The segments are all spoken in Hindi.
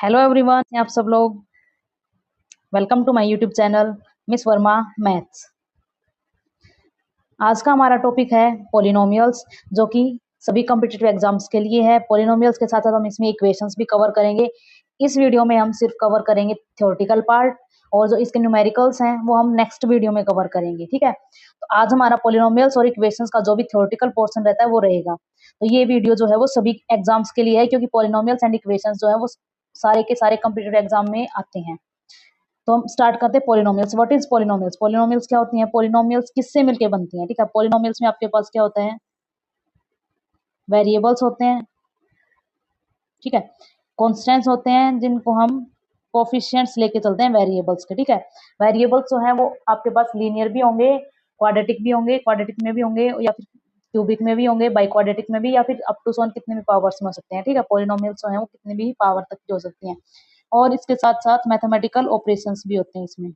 हेलो एवरीवन, आप सब लोग welcome to my YouTube channel Miss Verma maths. आज का हमारा टॉपिक है पॉलिनोमियल्स, जो कि सभी कॉम्पिटिटिव एग्जाम्स के लिए है। पॉलिनोमियल्स के साथ साथ हम इसमें इक्वेशंस भी कवर करेंगे। इस वीडियो में हम सिर्फ कवर करेंगे थ्योरेटिकल पार्ट, और जो इसके न्यूमेरिकल्स हैं वो हम नेक्स्ट वीडियो में कवर करेंगे। ठीक है, तो आज हमारा पॉलिनोमियल्स और इक्वेशंस का जो भी थ्योरेटिकल पोर्शन रहता है वो रहेगा। तो ये वीडियो जो है वो सभी एग्जाम्स के लिए है, क्योंकि पॉलिनोमियल्स एंड इक्वेशंस जो है वो सारे के सारे कॉम्पिटिटिव एग्जाम में आते हैं। तो हम स्टार्ट करते हैं polynomials. What is polynomials? Polynomials क्या होती हैं? पॉलिनोमियल्स किससे मिलके बनती हैं? ठीक है, पॉलिनोमियल्स में आपके पास क्या होता है? वेरिएबल्स होते हैं, ठीक है, कॉन्स्टेंट्स होते हैं जिनको हम कोफिशिएंट्स लेके चलते हैं वेरिएबल्स के। ठीक है, वेरिएबल्स जो है वो आपके पास लीनियर भी होंगे, क्वाड्रेटिक भी होंगे, क्वाड्रेटिक में भी होंगे, या फिर क्यूबिक में भी होंगे, बाई क्वाड्रेटिक में भी, या फिर अप टू सोन कितने भी पावर्स में हो सकते हैं। ठीक है, पॉलिनोमियल्स जो है वो कितने भी पावर तक की हो सकती हैं। और इसके साथ साथ मैथमेटिकल ऑपरेशंस भी होते हैं इसमें।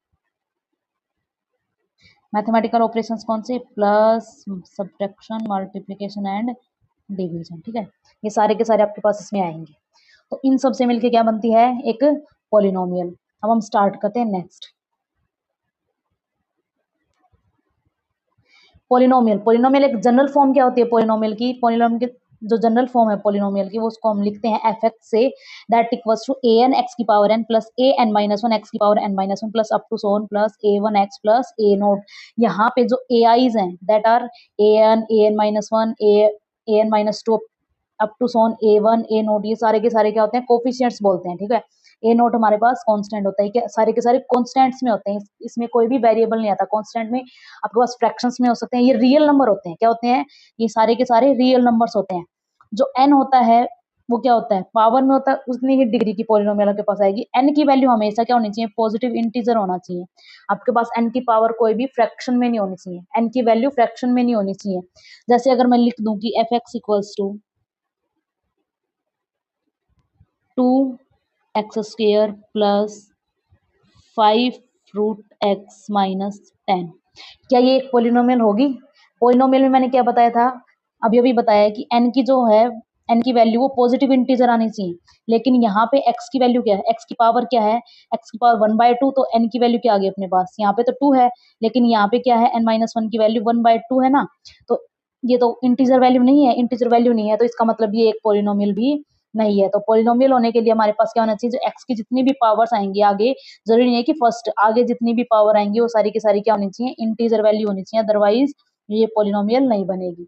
मैथमेटिकल ऑपरेशंस कौन से? Plus, subtraction, multiplication and division. ठीक है, ये सारे के सारे आपके पास इसमें आएंगे। तो इन सब से मिलके क्या बनती है? एक पॉलिनोमियल। अब हम स्टार्ट करते हैं नेक्स्ट। पॉलिनोमियल, पॉलिनोमियल एक जनरल फॉर्म क्या होती है पॉलिनोमियल की? पॉलिनोमियल की जो जनरल फॉर्म है पॉलिनोमियल की, वो उसको हम लिखते हैं एफ एक्स से, that equals to a n x की power n plus a n minus one x की power n minus one plus up to so on plus a one x plus a naught. यहाँ पे जो ए आईज हैं that are a n minus one, a n minus two up to so on a one a naught, ये सारे के सारे क्या होते हैं? कोफिशिएंट्स बोलते हैं। ठीक है, ए नोट हमारे पास कांस्टेंट होता है, क्या सारे के सारे कांस्टेंट्स में होते हैं, इसमें कोई भी वेरिएबल नहीं आता। कांस्टेंट में आपके पास फ्रैक्शंस में हो सकते हैं, ये रियल नंबर होते हैं। क्या होते हैं? ये सारे के सारे रियल नंबर्स होते हैं। जो एन होता है वो क्या होता है? पावर में होता है, उतनी ही डिग्री की पॉलिनोमियल आपके पास आएगी। एन की वैल्यू हमेशा क्या होनी चाहिए? पॉजिटिव इंटीजर होना चाहिए। आपके पास एन की पावर कोई भी फ्रैक्शन में नहीं होनी चाहिए, एन की वैल्यू फ्रैक्शन में नहीं होनी चाहिए। जैसे अगर मैं लिख दूं कि f x equals to 2x² plus 5 root x minus 10, क्या ये एक पोलिनोमियल होगी? पोलिनोमियल में मैंने क्या बताया था? अभी अभी बताया कि n की जो है, n की वैल्यू वो पॉजिटिव इंटीजर आनी चाहिए। लेकिन यहाँ पे x की वैल्यू क्या है? x की पावर क्या है? x की पावर 1/2, तो n की वैल्यू क्या आ गई अपने पास? यहाँ पे तो 2 है, लेकिन यहाँ पे क्या है? n-1 की वैल्यू 1/2 है ना। तो ये तो इंटीजर वैल्यू नहीं है, इंटीजर वैल्यू नहीं है, तो इसका मतलब ये एक पोलिनोमियल भी नहीं है। तो पोलिनोमियल होने के लिए हमारे पास क्या होना चाहिए? जो x की जितनी भी पावर्स आएंगी आगे, जरूरी नहीं है कि फर्स्ट, आगे जितनी भी पावर आएंगी वो सारी की सारी क्या होनी चाहिए? इंटीजर वैल्यू होनी चाहिए, अदरवाइज ये पॉलिनोमियल नहीं बनेगी।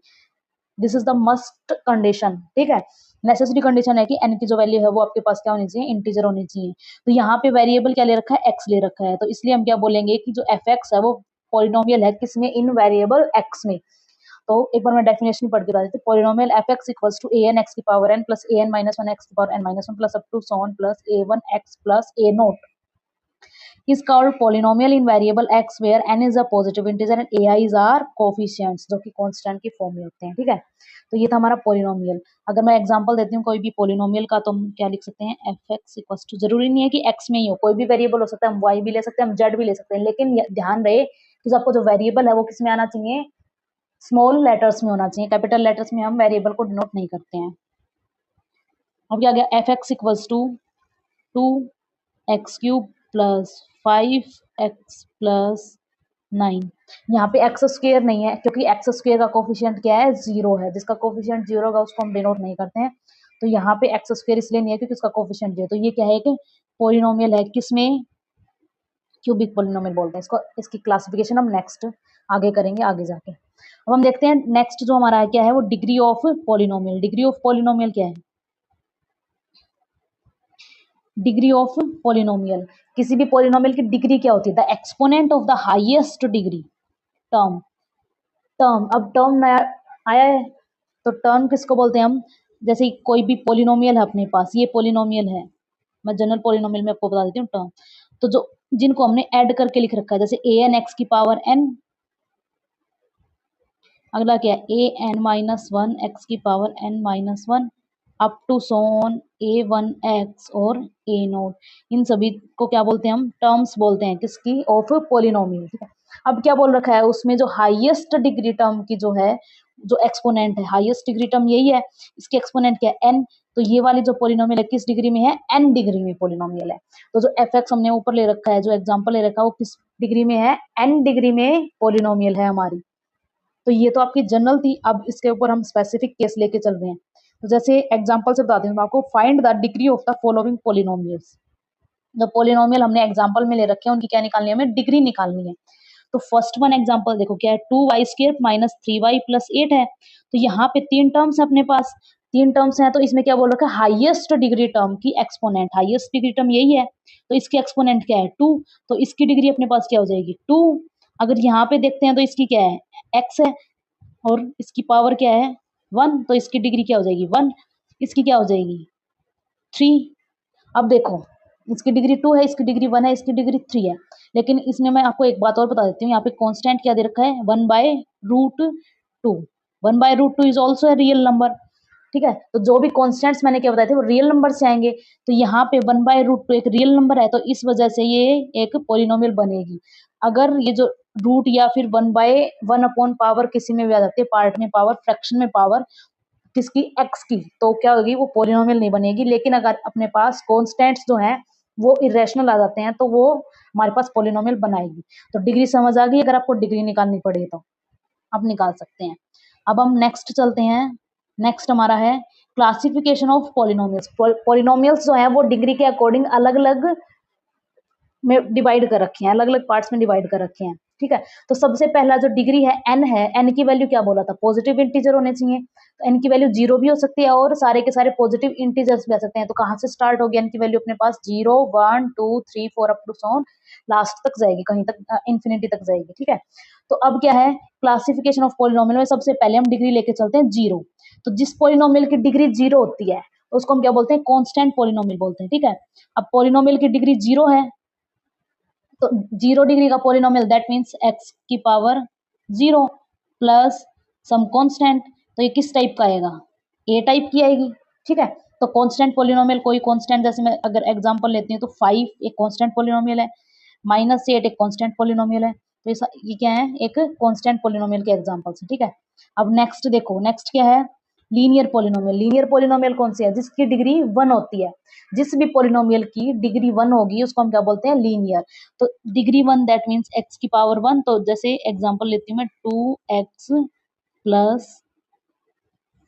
This is the must condition. ठीक है, नेसेसरी कंडीशन है कि n की जो वैल्यू है वो आपके पास क्या होनी चाहिए? इंटीजर होनी चाहिए। तो यहाँ पे वेरिएबल क्या ले रखा है? x ले रखा है, तो इसलिए हम क्या बोलेंगे कि जो एफ एक्स है वो पॉलिनोमियल है किसमें? इन वेरिएबल x में। तो एक बार मैं डेफिनेशन पढ़ के बता देती हूँ। Polynomial f x equals to a n x की power n plus a n minus one x की power n minus one plus up to so on plus a one x plus a naught is called polynomial in variable x where n is a positive integer and ai's are coefficients, जो कि कांस्टेंट की फॉर्म में होते हैं। ठीक है, तो ये था हमारा पॉलिनोमियल। अगर मैं एग्जांपल देती हूँ कोई भी पॉलिनोमियल का, तो हम क्या लिख सकते हैं? एफ एक्स इक्वल्स टू, जरूरी नहीं है कि x में ही हो, कोई भी वेरिएबल हो सकता है, हम y भी ले सकते हैं, हम z भी ले सकते हैं, लेकिन ध्यान रहे कि जो आपको जो वेरिएबल है वो किस में आना चाहिए? स्मॉल लेटर्स में होना चाहिए, कैपिटल लेटर्स में हम वेरिएबल को डिनोट नहीं करते हैं। अब क्या गया? F x equals to 2x³ plus 5x plus 9। यहाँ पे एक्स स्क्वेयर नहीं है, क्योंकि एक्स स्क्वेयर का कोफिशिएंट क्या है? 0 है। जिसका कोफिशिएंट 0 होगा उसको हम डिनोट नहीं करते हैं। तो यहाँ पे एक्स स्क्वेयर इसलिए नहीं है क्योंकि उसका कोफिशिएंट 0 है। तो ये क्या है? एक पॉलिनोमियल है, किसमें? क्यूबिक पॉलिनोमियल बोलते हैं इसको। इसकी क्लासिफिकेशन हम नेक्स्ट आगे करेंगे, आगे जाके। अब हम देखते हैं नेक्स्ट जो हमारा है क्या है? वो degree of polynomial. Degree of polynomial क्या है? डिग्री ऑफ पॉलिनोमियल, किसी भी पॉलिनोमियल की डिग्री क्या होती है? The exponent of the highest degree term. Term, अब टर्म नया आया है, तो टर्म किसको बोलते हैं हम? जैसे कोई भी पॉलिनोमियल है अपने पास, ये पॉलिनोमियल है, मैं जनरल पॉलिनोमियल में आपको बता देती हूँ टर्म। तो जो जिनको हमने ऐड करके लिख रखा है, जैसे ए एन एक्स की पावर एन, अगला क्या है? A n minus one x की power n minus one up to so on a one x और ए नोट, इन सभी को क्या बोलते हैं हम? टर्म्स बोलते हैं, किसकी? Of polynomial. ठीक है, अब क्या बोल रखा है उसमें? जो हाईएस्ट डिग्री टर्म की जो है, जो एक्सपोनेंट है, हाईएस्ट डिग्री टर्म यही है, इसकी एक्सपोनेंट क्या है? एन। तो ये वाली जो पोलिनोमियल है किस डिग्री में है, n डिग्री में पोलिनोमियल है। तो जो fx हमने ऊपर ले रखा है, जो एग्जांपल ले रखा है, वो किस डिग्री में है, n डिग्री में पोलिनोमियल है हमारी। तो ये तो आपकी जनरल थी, अब इसके ऊपर हम स्पेसिफिक केस लेके चल रहे हैं। तो जैसे एग्जांपल से बताती हूँ आपको, find the degree of the following polynomials. जो पोलिनोमियल हमने एग्जांपल में ले रखे हैं उनकी क्या निकालनी है, हमें डिग्री निकालनी है। तो फर्स्ट वन एग्जांपल देखो क्या है, 2y² माइनस 3y प्लस 8 है। तो यहाँ पे तीन टर्म्स है अपने पास, तीन टर्म्स हैं, तो इसमें क्या बोल रखा है, हाईएस्ट डिग्री टर्म की एक्सपोनेंट, हाईएस्ट डिग्री टर्म यही है, तो इसकी एक्सपोनेंट क्या है 2, तो इसकी डिग्री अपने पास क्या हो जाएगी 2। अगर यहाँ पे देखते हैं तो इसकी क्या है x है और इसकी पावर क्या है 1, तो इसकी डिग्री क्या हो जाएगी 1, इसकी क्या हो जाएगी 3। अब देखो इसकी डिग्री 2 है, इसकी डिग्री 1 है, इसकी डिग्री 3 है, लेकिन इसमें मैं आपको एक बात और बता देती हूँ, यहाँ पे कांस्टेंट क्या दे रखा है 1/√2। 1/√2 is also a real number, ठीक है। तो जो भी कॉन्स्टेंट्स मैंने क्या बताए थे वो रियल नंबर से आएंगे, तो यहाँ पे 1/√2 एक रियल नंबर है, तो इस वजह से ये एक पोलिनोमियल बनेगी। अगर ये जो रूट या फिर 1/1 अपॉन पावर किसी में भी आ जाती है, पार्ट में पावर, फ्रैक्शन में पावर किसकी x की, तो क्या होगी वो पोलिनोमियल नहीं बनेगी। लेकिन अगर अपने पास कॉन्स्टेंट्स जो हैं वो इरेशनल आ जाते हैं तो वो हमारे पास पोलिनोमियल बनाएगी। तो डिग्री समझ आ गई, अगर आपको डिग्री निकालनी पड़े तो आप निकाल सकते हैं। अब हम नेक्स्ट चलते हैं, नेक्स्ट हमारा है क्लासिफिकेशन ऑफ पोलिनोमियल्स। पोलिनोमियल्स जो है वो डिग्री के अकॉर्डिंग अलग अलग में डिवाइड कर रखे हैं, अलग अलग पार्ट्स में डिवाइड कर रखे हैं, ठीक है। तो सबसे पहला जो डिग्री है n है, n की वैल्यू क्या बोला था, पॉजिटिव इंटीजर होने चाहिए, तो n की वैल्यू 0 भी हो सकती है और सारे के सारे पॉजिटिव इंटीजर्स भी आ सकते हैं। तो कहाँ से स्टार्ट होगी n की वैल्यू अपने पास 0 1 2 3 4 अप टू सो लास्ट तक जाएगी, कहीं तक इंफिनिटी तक जाएगी, ठीक है। तो अब क्या है क्लासिफिकेशन ऑफ पोलिनोमियल में, सबसे पहले हम डिग्री लेके चलते हैं 0। तो जिस पोलिनोमियल की डिग्री 0 होती है तो उसको हम क्या बोलते हैं, कांस्टेंट पोलिनोमियल बोलते हैं, ठीक है। अब पोलिनोमियल की डिग्री 0 है, तो 0 डिग्री का पोलिनोमियल दैट मीन्स x की पावर 0 प्लस सम कांस्टेंट, तो ये किस टाइप का आएगा, a टाइप की आएगी, ठीक है। तो कांस्टेंट पोलिनोमियल, कोई कांस्टेंट, जैसे मैं अगर एग्जांपल लेती हूँ तो 5 एक कांस्टेंट पोलिनोमियल है, -8 एक कांस्टेंट पोलिनोमियल है, तो ये क्या है एक कांस्टेंट पोलिनोमियल के एग्जांपल्स है, ठीक है। अब नेक्स्ट देखो, नेक्स्ट क्या है लीनियर पोलिनोमियल। लीनियर पोलिनोमियल कौन सी है, जिसकी डिग्री 1 होती है, जिस भी पोलिनोमियल की डिग्री 1 होगी उसको हम क्या बोलते हैं लीनियर। तो डिग्री 1 दैट मीन्स x की पावर 1, तो जैसे एग्जांपल लेती हूँ मैं 2x प्लस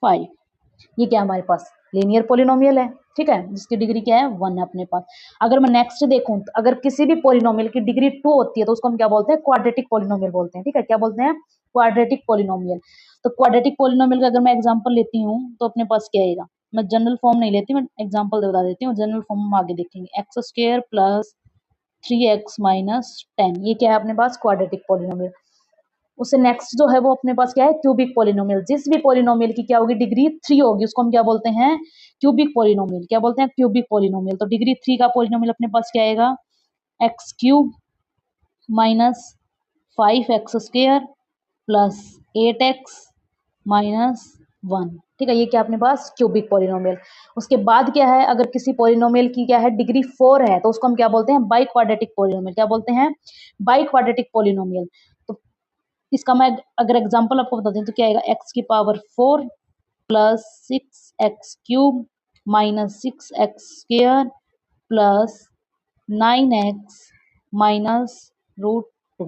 5, ये क्या हमारे पास लीनियर पोलिनोमियल है, ठीक है, जिसकी डिग्री क्या है 1 है अपने पास। अगर मैं नेक्स्ट देखूं तो अगर किसी भी पोलिनोमियल की डिग्री 2 होती है तो उसको हम क्या बोलते हैं क्वाड्रेटिक पोलिनोमियल बोलते हैं, ठीक है, क्या बोलते हैं क्वाड्रेटिक पोलिनोमियल। तो क्वाड्रेटिक पोलिनोमियल का अगर मैं एग्जांपल लेती हूँ तो अपने पास क्या आएगा, मैं जनरल फॉर्म नहीं लेती, मैं एग्जांपल बता देती हूँ, जनरल फॉर्म हम आगे देखेंगे। x² प्लस 3x माइनस 10, ये क्या है अपने पास क्वाड्रेटिक पोलिनोमियल। उससे नेक्स्ट जो है वो अपने पास क्या है क्यूबिक पोलिनोमियल। जिस भी पोलिनोमियल की क्या होगी डिग्री 3 होगी उसको हम क्या बोलते हैं क्यूबिक पोलिनोमियल, क्या बोलते हैं क्यूबिक पोलिनोमियल। तो डिग्री 3 का पोलिनोमियल अपने पास क्या आएगा x³ minus 5x² plus 8x minus 1, ठीक है, ये क्या अपने पास क्यूबिक पोलिनोमियल। उसके बाद क्या है, अगर किसी पोलिनोमियल की क्या है डिग्री 4 है तो उसको हम क्या बोलते हैं बाई क्वाड्रेटिक पोलिनोमियल, क्या बोलते हैं बाई क्वाड्रेटिक पोलिनोमियल। तो इसका मैं अगर एग्जांपल आपको बता दूं तो क्या आएगा x की power 4 plus 6x³ minus 6x² plus 9x minus √2,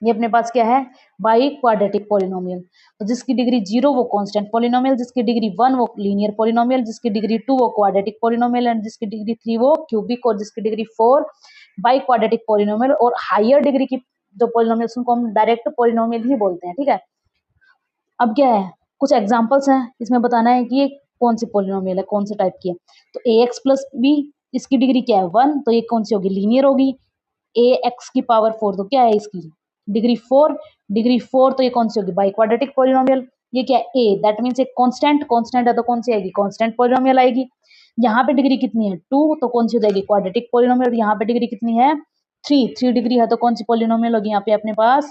ये अपने पास क्या है बाई क्वाड्रेटिक पोलिनोमियल। तो जिसकी डिग्री 0 वो कांस्टेंट पोलिनोमियल, जिसकी डिग्री 1 वो लीनियर पोलिनोमियल, जिसकी डिग्री 2 वो क्वाड्रेटिक पोलिनोमियल एंड जिसकी डिग्री 3 वो क्यूबिक और जिसकी डिग्री 4 बाई क्वाड्रेटिक पोलिनोमियल। और हायर डिग्री की जो पोलिनोमियल्स उनको हम डायरेक्ट पोलिनोमियल ही बोलते हैं, ठीक है। अब क्या है कुछ एग्जांपल्स हैं, इसमें बताना है कि ये कौन सी पोलिनोमियल है, कौन से टाइप की है। तो ax प्लस बी, इसकी डिग्री क्या है 1, तो ये कौन सी होगी लीनियर होगी। ax की पावर 4, तो क्या है इसकी डिग्री 4, डिग्री 4 तो ये कौन सी होगी बाई क्वाड्रेटिक पोलिनोमियल। ये क्या है a, दैट मीन्स एक कांस्टेंट, कांस्टेंट है तो कौन सी आएगी कांस्टेंट पोलिनोमियल आएगी। यहाँ पे डिग्री कितनी है 2, तो कौन सी हो जाएगी क्वाड्रेटिक पोलिनोमियल। यहाँ पे डिग्री कितनी है 3 डिग्री है तो कौन सी पोलिनोमियल होगी यहाँ पे अपने पास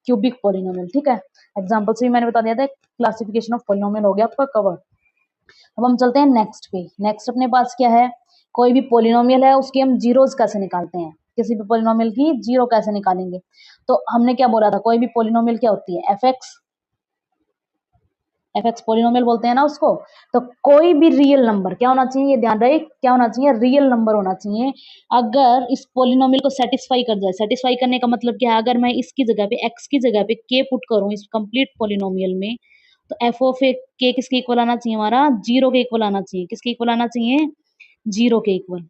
क्यूबिक पोलिनोमियल, ठीक है। एग्जांपल से भी मैंने बता दिया था, क्लासिफिकेशन ऑफ पोलिनोमियल हो गया आपका कवर। अब हम चलते हैं नेक्स्ट पे। नेक्स्ट अपने पास क्या है, कोई भी पोलिनोमियल है उसकी हम जीरोस कैसे निकालते हैं, किसी भी पोलिनोमियल की जीरो कैसे निकालेंगे। तो हमने क्या बोला था, कोई भी पोलिनोमियल क्या होती है fx एफ एक्स पोलिनोमियल बोलते हैं ना उसको। तो कोई भी रियल नंबर क्या होना चाहिए, ये ध्यान रहे, क्या होना चाहिए, रियल नंबर होना चाहिए अगर इस पोलिनोमियल को सेटिस्फाई कर जाए। सेटिस्फाई करने का मतलब क्या है, अगर मैं इसकी जगह पे एक्स की जगह पे के पुट करूं इस कंप्लीट पोलिनोमियल में, तो एफ ऑफ ए के किसके इक्वल आना चाहिए, हमारा जीरो के इक्वल आना चाहिए। किसके इक्वल आना चाहिए, जीरो के इक्वल।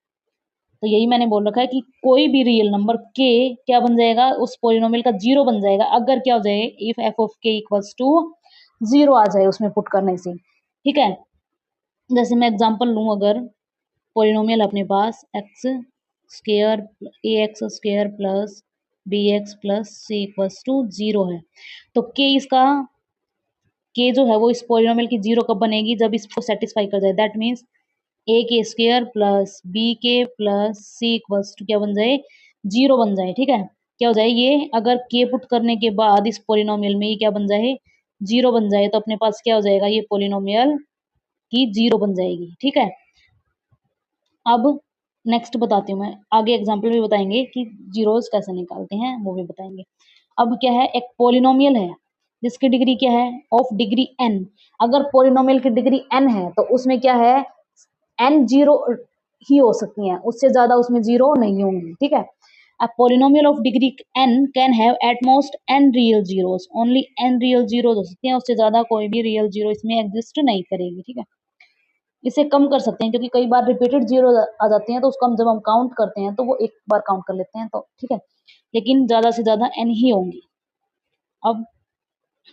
तो यही मैंने बोल रखा है कि कोई भी रियल नंबर के क्या बन जाएगा, उस पोलिनोमियल का जीरो बन जाएगा अगर क्या हो जाए, इफ एफ ऑफ के इक्वल्स टू जीरो आ जाए उसमें पुट करने से। ठीक है, जैसे मैं एग्जांपल लूं, अगर पोलिनोमियल अपने पास x square a x square plus b x plus c equals to zero है, तो के इसका के जो है वो इस पोलिनोमियल की जीरो कब बनेगी, जब इसको सेटिस्फाई कर जाए। दैट मीन्स ए के स्क्वायर प्लस बी के प्लस सी इक्वल्स टू क्या बन जाए, जीरो बन जाए। ठीक है, क्या हो जाए ये, अगर के पुट करने के बाद इस पोलिनोमियल में ये क्या बन जाए, जीरो बन जाए, तो अपने पास क्या हो जाएगा, ये पोलिनोमियल की जीरो बन जाएगी। ठीक है, अब नेक्स्ट बताती हूँ मैं, आगे एग्जाम्पल भी बताएंगे कि जीरोस कैसे निकालते हैं वो भी बताएंगे। अब क्या है, एक पोलिनोमियल है जिसकी डिग्री क्या है, ऑफ डिग्री n। अगर पोलिनोमियल की डिग्री n है तो उसमें क्या है, n जीरो ही हो सकती हैं, उससे ज्यादा उसमें जीरो नहीं होंगी। ठीक है, a polynomial of degree n can have at most n real zeros, only n real zeros हो सकती हैं, उससे ज्यादा कोई भी रियल जीरो इसमें एग्जिस्ट नहीं करेगी। ठीक है, इसे कम कर सकते हैं क्योंकि कई बार रिपीटेड जीरो आ जाती हैं, तो उसको हम जब हम काउंट करते हैं तो वो एक बार काउंट कर लेते हैं, तो ठीक है, लेकिन ज्यादा से ज्यादा n ही होंगी। अब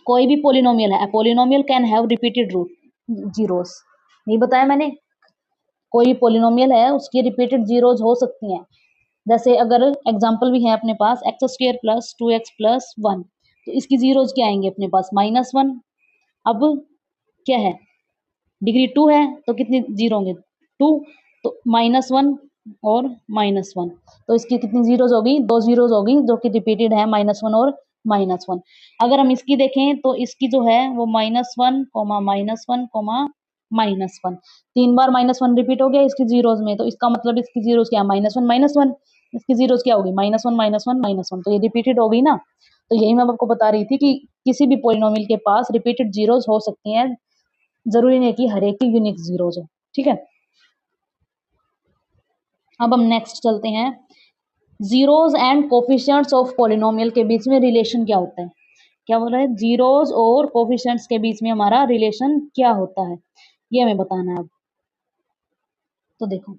कोई भी पोलिनोमियल है, polynomial can have repeated root zeros, नहीं बताया मैंने, कोई पोलिनोमियल है उसकी रिपीटेड जीरोस हो सकती हैं। जैसे अगर एग्जाम्पल भी है अपने पास x square plus two x plus one, तो इसकी जीरोस क्या आएंगे अपने पास, माइनस वन। अब क्या है, डिग्री टू है तो कितने जीरो होंगे, टू, तो माइनस वन और माइनस वन, तो इसकी कितनी जीरोज होगी, दो जीरोज होगी जो कि रिपीटेड है, माइनस वन और माइनस वन। अगर हम इसकी देखें तो इसकी जो है वो minus one comma minus one comma minus one, तीन बार माइनस वन रिपीट हो गया इसकी जीरोज में, तो इसका मतलब इसकी जीरोज क्या, माइनस वन माइनस वन, इसकी जीरोज क्या होगी, minus one minus one minus one, तो ये रिपीटेड हो गई ना। तो यही मैं आपको बता रही थी कि किसी भी पोलिनोमियल के पास रिपीटेड जीरोज हो सकती हैं, जरूरी नहीं कि हर एक की यूनिक जीरोज हो। ठीक है, अब हम नेक्स्ट चलते हैं, zeros and coefficients of polynomial के बीच में रिलेशन क्या होता है। क्या बोल रहा है, जीरोज और कोफिशिएंट्स के बीच में हमारा रिलेशन क्या होता है, ये हमें बताना है। अब तो देखो,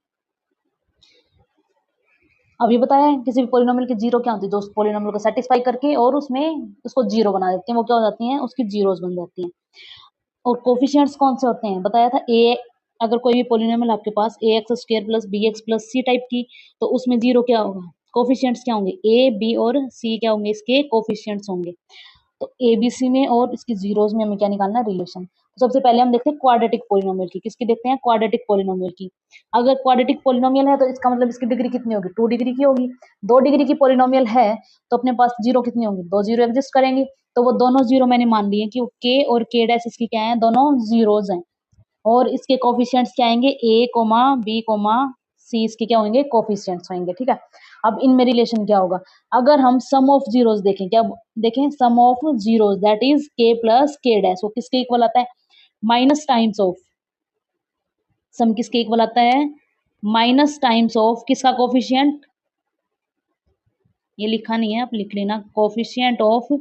अभी बताया है किसी भी पोलिनोमियल की जीरो क्या होती है, जो उस पोलिनोमियल को सेटिस्फाई करके और उसमें उसको जीरो बना देती है, वो क्या हो जाती हैं, उसकी जीरोज बन जाती हैं। और कोफिशिएंट्स कौन से होते हैं, बताया था ए, अगर कोई भी पोलिनोमियल आपके पास a x square plus b x plus c type की, तो उसमें जीरो क्या होगा, कोफिशिएंट्स क्या होंगे, ए बी और सी क्या होंगे, इसके कोफिशिएंट्स होंगे। तो एबीसी में और इसकी जीरोस में हमें क्या निकालना है, रिलेशन। तो सबसे पहले हम देखते हैं क्वाड्रेटिक पोलिनोमियल की, किसकी देखते हैं, क्वाड्रेटिक पोलिनोमियल की। अगर क्वाड्रेटिक पोलिनोमियल है तो इसका मतलब इसकी डिग्री कितनी होगी, टू डिग्री की होगी। दो डिग्री की पोलिनोमियल है तो अपने पास जीरो कितनी होंगी, दो जीरो एग्जिस्ट करेंगे, तो वो दोनों जीरो मैंने मान लिए कि के और के डैश इसकी क्या है, दोनों जीरोज हैं। और इसके कोफिशिएंट्स क्या आएंगे, ए कोमा बी कोमा सी, इसके क्या होंगे, कोफिशिएंट्स होंगे। ठीक है, अब इनमें रिलेशन क्या होगा, अगर हम सम ऑफ जीरोस देखें, क्या देखें, सम ऑफ जीरोस दैट इज के प्लस के डैश, वो किसके इक्वल आता है, माइनस टाइम्स ऑफ, सम किसके इक्वल आता है, माइनस टाइम्स ऑफ किसका कोफिशिएंट, ये लिखा नहीं है आप लिख लेना, coefficient of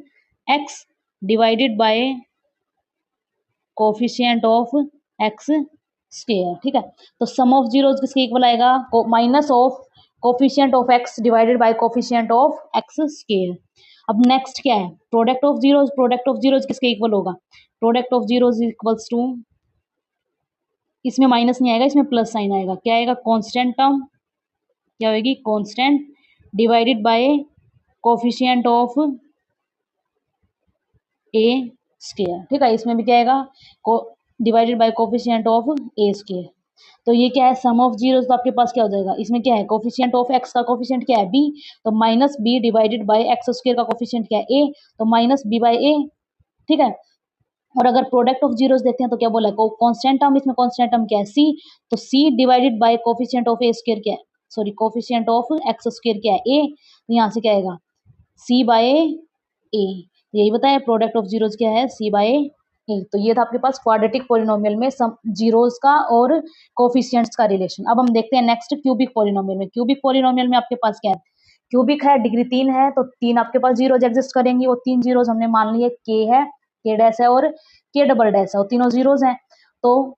x divided by coefficient of x square. ठीक है, तो सम ऑफ जीरोस किसके इक्वल आएगा, minus of coefficient of x divided by coefficient of x square. अब नेक्स्ट क्या है, product of zeros, product of zeros किसके इक्वल होगा, product of zeros equals to, इसमें माइनस नहीं आएगा, इसमें प्लस साइन आएगा, क्या आएगा, कांस्टेंट टर्म, क्या होगी, constant divided by coefficient of a square. ठीक है, इसमें भी क्या आएगा, divided by coefficient of a square. तो ये क्या है, सम ऑफ जीरोस, तो आपके पास क्या हो जाएगा, इसमें क्या है, कोफिशिएंट ऑफ एक्स का कोफिशिएंट क्या है, बी, तो minus b divided by x square का कोफिशिएंट क्या है, ए, तो माइनस बी बाय ए। ठीक है, और अगर प्रोडक्ट ऑफ जीरोस देखते हैं तो क्या बोला है, कांस्टेंट टर्म, इसमें कांस्टेंट टर्म क्या है, सी, तो c divided by coefficient of a square क्या है, sorry coefficient of x square क्या है, ए, तो यहाँ से क्या आएगा, सी बाय ए, यही बताया, प्रोडक्ट ऑफ जीरोस क्या है, सी बाय ए। तो ये था आपके पास क्वाड्रेटिक पोलिनोमियल में सम जीरोस का और कोफिशिएंट्स का रिलेशन। अब हम देखते हैं नेक्स्ट क्यूबिक पोलिनोमियल में। क्यूबिक पोलिनोमियल में आपके पास क्या है, क्यूबिक है, डिग्री 3 है, तो 3 आपके पास जीरोज एग्जिस्ट करेंगी। वो 3 जीरोज हमने मान लिए के है, के डैश है और के डबल डैश है, और तीनों जीरोज हैं। तो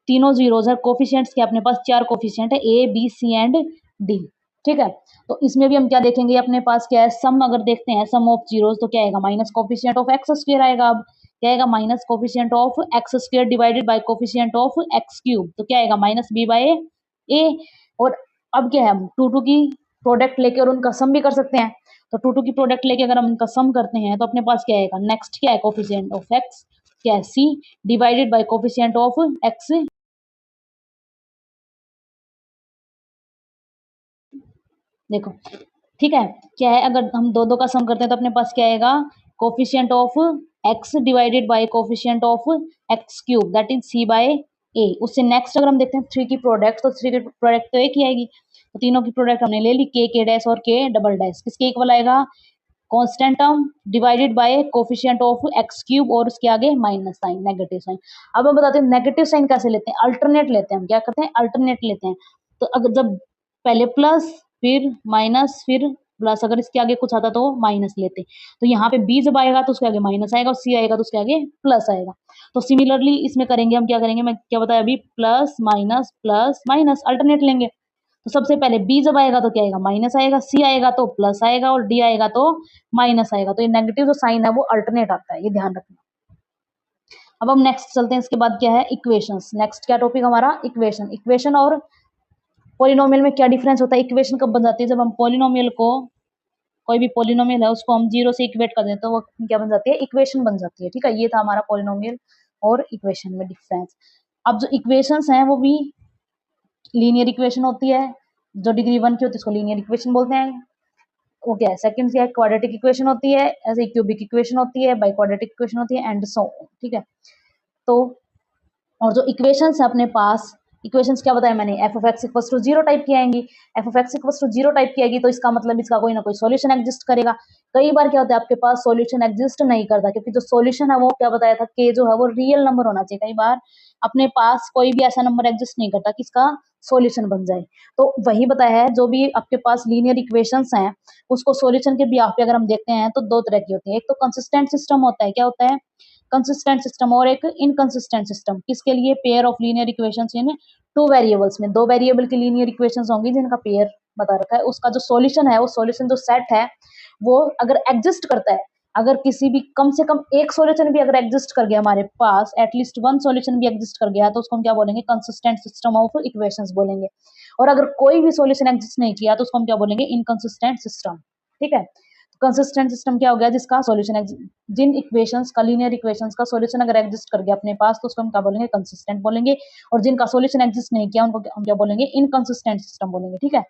तीनों जीरोज है, कोफिशिएंट्स के अपने पास 4 कोफिशिएंट है, a b c and d. ठीक है, तो इसमें भी हम क्या देखेंगे, अपने पास क्या है, सम अगर देखते हैं सम ऑफ जीरोज तो क्या आएगा, minus coefficient of x square आएगा। अब क्या आएगा, minus coefficient of x square divided by coefficient of x cube, तो क्या आएगा, माइनस बी बाय ए। और अब क्या है, हम टू टू की प्रोडक्ट लेके और उनका सम भी कर सकते हैं। तो टू टू की प्रोडक्ट लेके अगर हम उनका सम करते हैं तो अपने पास क्या आएगा, नेक्स्ट क्या है, कोफिशिएंट ऑफ एक्स क्या है, c divided by coefficient of x. देखो ठीक है, क्या है, अगर हम दो दो का सम करते हैं तो अपने पास क्या आएगा, coefficient of x divided by coefficient of x cube that is c by a. उससे नेक्स्ट अगर हम देखते हैं थ्री की प्रोडक्ट, तो थ्री की प्रोडक्ट तो एक ही आएगी। तो तीनों की प्रोडक्ट हमने ले ली, के डैश और के डबल डैश, किसके इक्वल आएगा, constant term divided by coefficient of x cube और उसके आगे माइनस साइन, नेगेटिव साइन। अब हम बताते हैं नेगेटिव साइन कैसे लेते हैं, अल्टरनेट लेते हैं। हम क्या करते हैं, अल्टरनेट लेते हैं। तो अगर जब पहले प्लस फिर माइनस फिर प्लस, अगर इसके आगे कुछ आता तो माइनस लेते। तो यहाँ पे बी जब आएगा तो उसके आगे माइनस आएगा, और सी आएगा तो उसके आगे प्लस आएगा। तो सिमिलरली इसमें करेंगे, हम क्या करेंगे, मैं क्या बताया अभी, प्लस माइनस अल्टरनेट लेंगे। तो सबसे पहले बी जब आएगा तो क्या आएगा, माइनस आएगा, सी आएगा तो प्लस आएगा, और डी आएगा तो माइनस आएगा। तो ये नेगेटिव जो साइन है वो अल्टरनेट आता है, ये ध्यान रखना। अब हम नेक्स्ट चलते हैं, इसके बाद क्या है, इक्वेशंस। नेक्स्ट क्या टॉपिक हमारा, इक्वेशन। इक्वेशन और पॉलिनोमियल में क्या डिफरेंस होता है, इक्वेशन कब बन जाती है, जब हम पॉलिनोमियल को, कोई भी पॉलिनोमियल है उसको हम जीरो से इक्वेट कर दें तो वो क्या बन जाती है, इक्वेशन बन जाती है। ठीक है, ये था हमारा पॉलिनोमियल और इक्वेशन में डिफरेंस। अब जो इक्वेशंस हैं वो भी लीनियर इक्वेशन होती है, जो डिग्री 1 की होती है उसको लीनियर इक्वेशन बोलते हैं। वो क्या है, सेकंड क्या है, क्वाड्रेटिक इक्वेशन होती है, ऐसे क्यूबिक इक्वेशन होती है, बाई क्वाड्रेटिक इक्वेशन होती है, एंड सो। ठीक है, तो और जो इक्वेशंस है अपने पास, इक्वेशंस क्या बताया मैंने, f of x equals to zero type की आएंगी। F of x equals to zero type की आएगी तो इसका मतलब इसका कोई ना कोई सॉल्यूशन एग्जिस्ट करेगा। कई बार क्या होता है, आपके पास सॉल्यूशन एग्जिस्ट नहीं करता, क्योंकि जो सॉल्यूशन है वो क्या बताया था, के जो है वो रियल नंबर होना चाहिए। कई बार अपने पास कोई भी ऐसा नंबर एग्जिस्ट नहीं करता कि इसका सॉल्यूशन बन जाए। तो वही बताया है, जो भी आपके पास लीनियर इक्वेशंस हैं उसको सॉल्यूशन के बिहाफ पे अगर हम देखते हैं तो दो तरह की होती है। एक तो कंसिस्टेंट सिस्टम होता है, क्या होता है, कंसिस्टेंट सिस्टम, और एक इनकंसिस्टेंट सिस्टम। किसके लिए, pair of linear equations in two variables में, दो वेरिएबल की लीनियर इक्वेशंस होंगी जिनका पेयर बता रखा है, उसका जो सॉल्यूशन है, वो सॉल्यूशन जो सेट है वो अगर एग्जिस्ट करता है, अगर किसी भी कम से कम एक सॉल्यूशन भी अगर एग्जिस्ट कर गया हमारे पास, एटलीस्ट वन सॉल्यूशन भी एग्जिस्ट कर गया, तो उसको हम क्या बोलेंगे, कंसिस्टेंट सिस्टम ऑफ इक्वेशंस बोलेंगे। और अगर कोई भी सॉल्यूशन एग्जिस्ट नहीं किया तो उसको हम क्या बोलेंगे, इनकंसिस्टेंट सिस्टम। ठीक है, कंसिस्टेंट सिस्टम क्या हो गया, जिसका सॉल्यूशन, जिन इक्वेशंस का, लीनियर इक्वेशंस का सॉल्यूशन अगर एग्जिस्ट कर गया अपने पास तो उसको हम क्या बोलेंगे, कंसिस्टेंट बोलेंगे। और जिनका सॉल्यूशन एग्जिस्ट नहीं किया उनको हम क्या बोलेंगे, इनकंसिस्टेंट सिस्टम बोलेंगे। ठीक है,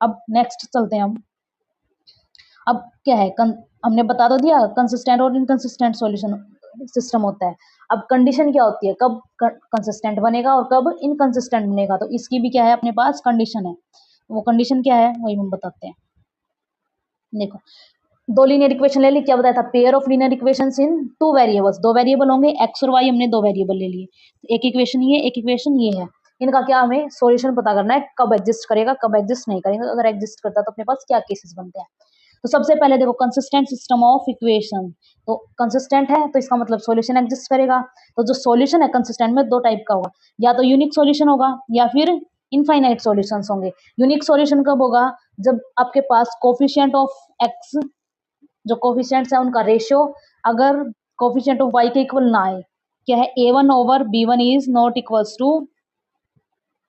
अब नेक्स्ट चलते हैं हम। अब क्या है, हमने बता तो दिया कंसिस्टेंट और इनकंसिस्टेंट सॉल्यूशन सिस्टम होता है। अब कंडीशन क्या होती है, कब कंसिस्टेंट बनेगा और कब इनकंसिस्टेंट बनेगा, तो इसकी भी क्या है अपने पास कंडीशन है। वो कंडीशन क्या है वही हम बताते हैं। देखो, दो लीनियर इक्वेशन ले ली, क्या बताया था, pair of linear equations in two variables, दो वेरिएबल होंगे एक्स और वाई, हमने दो वेरिएबल ले लिए, एक इक्वेशन ये, एक इक्वेशन ये है। इनका क्या हमें सॉल्यूशन पता करना है, कब एग्जिस्ट करेगा कब एग्जिस्ट नहीं करेगा, अगर एग्जिस्ट करता तो अपने पास क्या केसेस बनते हैं। तो सबसे पहले देखो, कंसिस्टेंट सिस्टम ऑफ इक्वेशन, तो कंसिस्टेंट है तो इसका मतलब सॉल्यूशन एग्जिस्ट करेगा। तो जो सॉल्यूशन है कंसिस्टेंट में दो टाइप का होगा, या तो यूनिक सॉल्यूशन होगा या फिर इनफाइनाइट सॉल्यूशंस होंगे। यूनिक सॉल्यूशन कब होगा, जब आपके पास कोफिशिएंट ऑफ एक्स, जो कोफिशिएंट्स है उनका रेशियो अगर कोफिशिएंट ऑफ वाई के इक्वल ना आए, क्या है, a1 over b1 is not equals to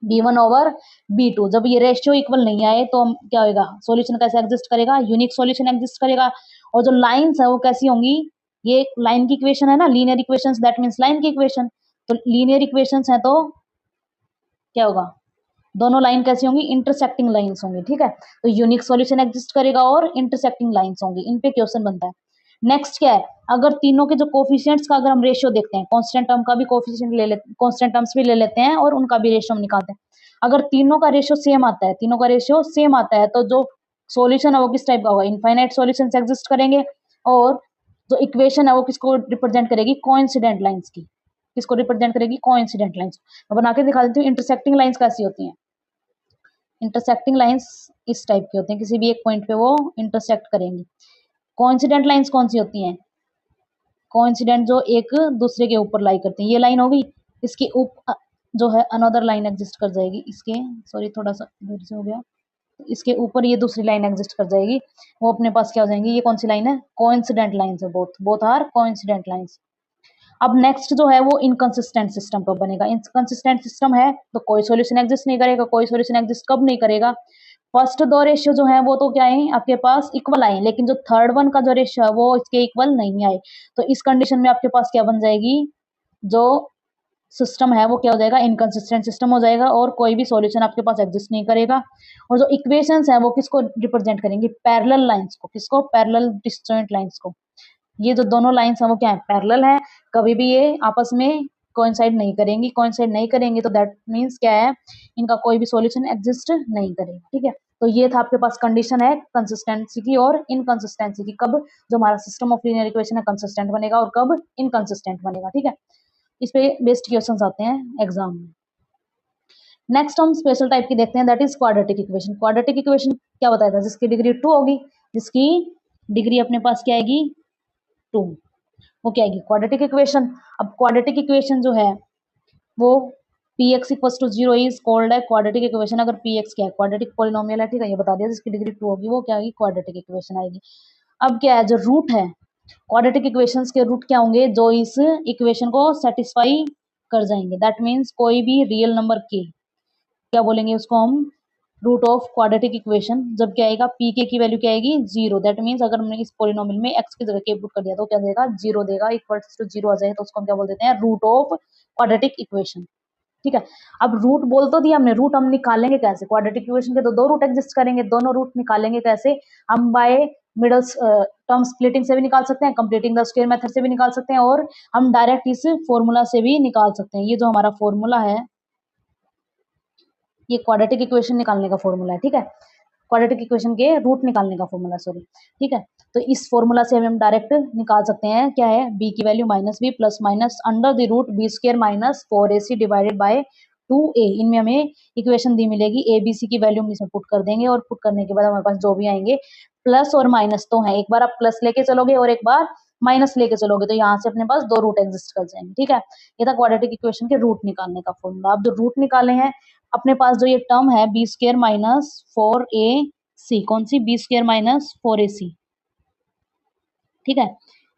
b1 over b2, जब ये रेशियो इक्वल नहीं आए तो हम क्या होगा, सॉल्यूशन कैसे एग्जिस्ट करेगा, यूनिक सॉल्यूशन एग्जिस्ट करेगा। और जो लाइंस है वो कैसी होंगी, ये लाइन की इक्वेशन है ना, linear equations, that means line की इक्वेशन। तो लीनियर इक्वेशंस है तो क्या होगा, दोनों लाइन कैसी होंगी, इंटरसेक्टिंग लाइंस होंगी। ठीक है, तो यूनिक सॉल्यूशन एग्जिस्ट करेगा और इंटरसेक्टिंग लाइंस होंगी, इन पे क्वेश्चन बनता है। नेक्स्ट क्या है, अगर तीनों के जो कोफिशिएंट्स का अगर हम रेशियो देखते हैं, कांस्टेंट टर्म का भी कोफिशिएंट ले लेते, कांस्टेंट टर्म्स भी ले लेते हैं और उनका भी रेशियो हम निकालते हैं। अगर तीनों का रेशियो सेम आता है, तीनों का रेशियो सेम आता है, तो जो सॉल्यूशन है वो किस टाइप का होगा, इनफाइनाइट सॉल्यूशंस एग्जिस्ट करेंगे। और जो इक्वेशन है वो किसको रिप्रेजेंट करेगी, कोइंसिडेंट लाइंस की, किसको रिप्रेजेंट करेगी, कोइंसिडेंट लाइंस। मैं बना के दिखा देती हूँ इंटरसेक्टिंग लाइंस कैसी होती हैं। इंटरसेक्टिंग लाइंस इस टाइप की होती हैं, किसी भी एक पॉइंट पे वो इंटरसेक्ट करेंगी। कोइंसिडेंट लाइंस कौन सी होती हैं, कोइंसिडेंट जो एक दूसरे के ऊपर लाई करती हैं। ये लाइन होगी, इसके ऊपर जो है अनदर लाइन एग्जिस्ट कर जाएगी, इसके सॉरी थोड़ा सा इधर से हो गया, इसके ऊपर ये दूसरी लाइन एग्जिस्ट कर जाएगी, वो अपने पास क्या हो जाएंगी, ये कौन सी लाइन है, कोइंसिडेंट लाइंस है, बोथ आर कोइंसिडेंट लाइंस। अब नेक्स्ट जो है वो इनकंसिस्टेंट सिस्टम कब बनेगा, इनकंसिस्टेंट सिस्टम है तो कोई सॉल्यूशन एग्जिस्ट नहीं करेगा। कोई सॉल्यूशन एग्जिस्ट कब नहीं करेगा, फर्स्ट दो रेशियो जो है वो तो क्या है आपके पास इक्वल आए, लेकिन जो थर्ड वन का जो रेशियो है वो इसके इक्वल नहीं आए। तो इस कंडीशन में आपके पास क्या बन जाएगी, जो सिस्टम है वो क्या हो जाएगा, इनकंसिस्टेंट सिस्टम हो जाएगा और कोई भी सॉल्यूशन आपके पास एग्जिस्ट नहीं करेगा। और जो इक्वेशंस है वो किसको रिप्रेजेंट करेंगे, पैरेलल लाइंस को, किसको, पैरेलल डिस्जॉइंट लाइंस को। ये जो दोनों लाइंस हैं वो क्या है, पैरेलल है, कभी भी ये आपस में कोइंसाइड नहीं करेंगी। कोइंसाइड नहीं करेंगी तो दैट मींस क्या है, इनका कोई भी सॉल्यूशन एग्जिस्ट नहीं करेगा। ठीक है, तो ये था आपके पास कंडीशन है कंसिस्टेंसी की और इनकंसिस्टेंसी की, कब जो हमारा सिस्टम ऑफ लीनियर इक्वेशन है कंसिस्टेंट बनेगा और कब इनकंसिस्टेंट बनेगा। ठीक है, इस पे बेस्ड क्वेश्चंस आते हैं एग्जाम में। नेक्स्ट हम स्पेशल टाइप की देखते हैं, that is quadratic equation. Quadratic equation क्या बताया था, जिसकी डिग्री 2 होगी, जिसकी डिग्री अपने पास क्या आएगी, 2, वो क्या आएगी, क्वाड्रेटिक इक्वेशन। अब क्वाड्रेटिक इक्वेशन जो है वो px equals to 0 is called है क्वाड्रेटिक इक्वेशन। अगर px क्या है, क्वाड्रेटिक पॉलिनोमियल है, ठीक है, ये बता दिया, जिसकी डिग्री 2 होगी वो क्या आएगी, क्वाड्रेटिक इक्वेशन आएगी। अब क्या है, जो रूट है क्वाड्रेटिक इक्वेशंस के रूट क्या होंगे, जो इस इक्वेशन को सेटिस्फाई कर जाएंगे, दैट मीन्स कोई भी रियल नंबर के, क्या बोलेंगे उसको हम, रूट ऑफ क्वाड्रेटिक इक्वेशन। जब क्या आएगा, पी के की वैल्यू क्या आएगी, 0, दैट मीन्स अगर हमने इस पोलिनोमियल में एक्स की जगह के पुट कर दिया तो क्या देगा, 0 देगा, इक्वल्स टू 0 आ जाए तो उसको हम क्या बोल देते हैं, रूट ऑफ क्वाड्रेटिक इक्वेशन। ठीक है, अब रूट बोल तो दिया हमने, रूट हम निकालेंगे कैसे, क्वाड्रेटिक इक्वेशन के तो दो रूट एग्जिस्ट करेंगे, दोनों रूट निकालेंगे कैसे, हम बाय मिडल टर्म स्प्लिटिंग से भी निकाल सकते हैं, कंप्लीटिंग द स्क्वायर मेथड से भी निकाल सकते हैं, और हम डायरेक्ट इस फॉर्मूला से भी निकाल सकते हैं। ये जो हमारा फॉर्मूला है, ये क्वाड्रेटिक इक्वेशन निकालने का फॉर्मूला है। ठीक है, क्वाड्रेटिक इक्वेशन के रूट निकालने का फॉर्मूला, सॉरी। ठीक है, तो इस फॉर्मूला से हम डायरेक्ट निकाल सकते हैं, क्या है, b की value minus b plus minus under the root b square minus 4ac divided by 2a। इनमें हमें इक्वेशन दी मिलेगी, a b c की वैल्यू हम इसमें पुट कर देंगे और पुट करने के बाद हमारे पास जो भी आएंगे, प्लस और माइनस तो है, एक बार आप प्लस लेके चलोगे और एक बार माइनस लेके चलोगे, तो यहाँ से अपने पास दो रूट एग्जिस्ट कर जाएंगे। ठीक है, ये था क्वाड्रेटिक इक्वेशन के रूट निकालने का फॉर्मूला। अब जो रूट निकाले हैं अपने पास, जो ये टर्म है बी स्क्वायर माइनस 4ac, कौन सी, बी स्क्वायर माइनस 4ac। ठीक है,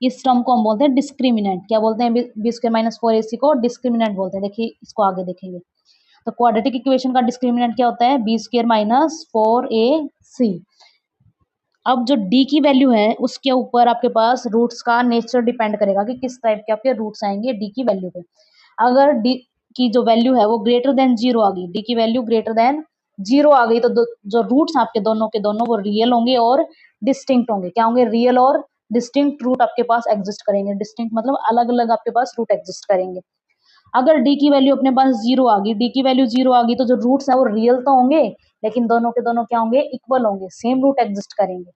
इस टर्म को हम बोलते हैं डिस्क्रिमिनेंट, क्या बोलते हैं, बी स्क्वायर माइनस 4ac को डिस्क्रिमिनेंट बोलते हैं। देखिए इसको आगे देखेंगे, तो क्वाड्रेटिक इक्वेशन का डिस्क्रिमिनेंट क्या होता है, बी स्क्वायर माइनस 4ac। अब जो d की वैल्यू है उसके ऊपर आपके पास रूट्स का नेचर डिपेंड करेगा कि किस टाइप के आपके रूट्स आएंगे d की वैल्यू पे। अगर d की जो वैल्यू है वो ग्रेटर देन 0 आ गई, d की वैल्यू ग्रेटर देन 0 आ गई, तो जो रूट्स आपके दोनों के दोनों वो रियल होंगे और डिस्टिंक्ट होंगे। क्या होंगे, रियल और डिस्टिंक्ट रूट आपके पास एग्जिस्ट करेंगे। डिस्टिंक्ट मतलब अलग अलग आपके पास रूट एग्जिस्ट करेंगे। अगर d की वैल्यू अपने पास 0 आ गई, d की वैल्यू 0 आ गई, तो जो रूट्स है वो रियल तो होंगे, लेकिन दोनों के दोनों क्या होंगे, इक्वल होंगे, सेम रूट एग्जिस्ट करेंगे।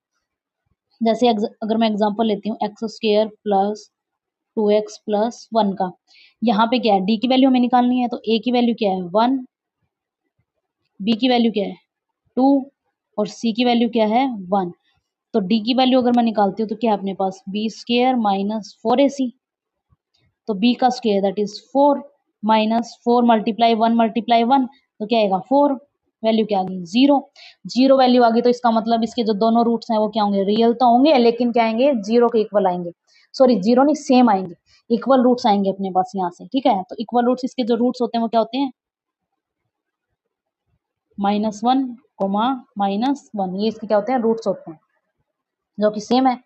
जैसे अगर मैं एग्जांपल लेती हूँ x square plus 2x plus 1 का, यहाँ पे क्या है, d की वैल्यू हमें निकालनी है, तो a की वैल्यू क्या है 1, b की वैल्यू क्या है 2 और c की वैल्यू क्या है 1। तो d की वैल्यू अगर मैं निकालती हूँ तो क्या है अपने पास, b स्क्वायर माइनस 4ac, तो b का square that is 4 minus 4 multiply 1 तो क्या आएगा 4, वैल्यू क्या आ गई 0। 0 वैल्यू आ गई तो इसका मतलब इसके जो दोनों रूट्स हैं वो क्या होंगे, रियल तो होंगे, लेकिन क्या आएंगे, 0 के इक्वल आएंगे, सॉरी 0 नहीं, सेम आएंगे, इक्वल रूट्स आएंगे अपने पास यहाँ से। ठीक है, तो इक्वल रूट्स, इसके जो रूट्स होते हैं वो क्या होते हैं, -1 -1, ये इसके क्या होते हैं, रूट्स होते हैं, जो कि सेम है।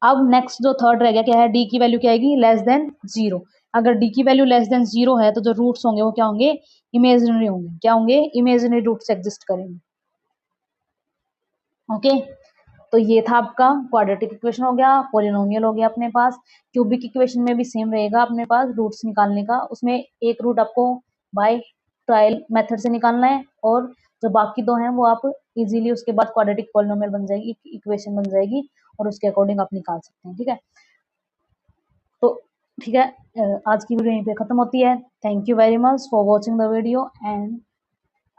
अब नेक्स्ट जो थर्ड रह गया, क्या है, डी की वैल्यू क्या आएगी, लेस देन 0। अगर डी की वैल्यू लेस देन 0 है तो जो रूट्स होंगे वो क्या होंगे, इमेजिनरी होंगे। क्या होंगे, इमेजिनरी रूट्स एग्जिस्ट करेंगे। ओके, तो ये था आपका क्वाड्रेटिक इक्वेशन हो गया, पॉलिनोमियल हो गया अपने पास। क्यूबिक इक्वेशन में भी सेम रहेगा अपने पास रूट्स निकालने का, उसमें एक रूट आपको बाय ट्रायल मेथड से निकालना है, और जो बाकी दो हैं वो आप इजीली उसके बाद क्वाड्रेटिक पॉलिनोमियल बन जाएगी, इक्वेशन बन जाएगी, और उसके अकॉर्डिंग आप निकाल सकते हैं। ठीक है, तो ठीक है, आज की वीडियो यहीं पे ख़त्म होती है। Thank you very much for watching the video and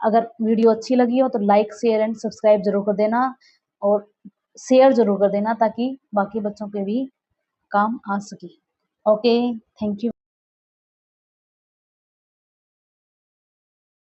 अगर वीडियो अच्छी लगी हो तो लाइक शेयर एंड सब्सक्राइब जरूर कर देना और शेयर जरूर कर देना ताकि बाकी बच्चों के भी काम आ सके। Okay, thank you.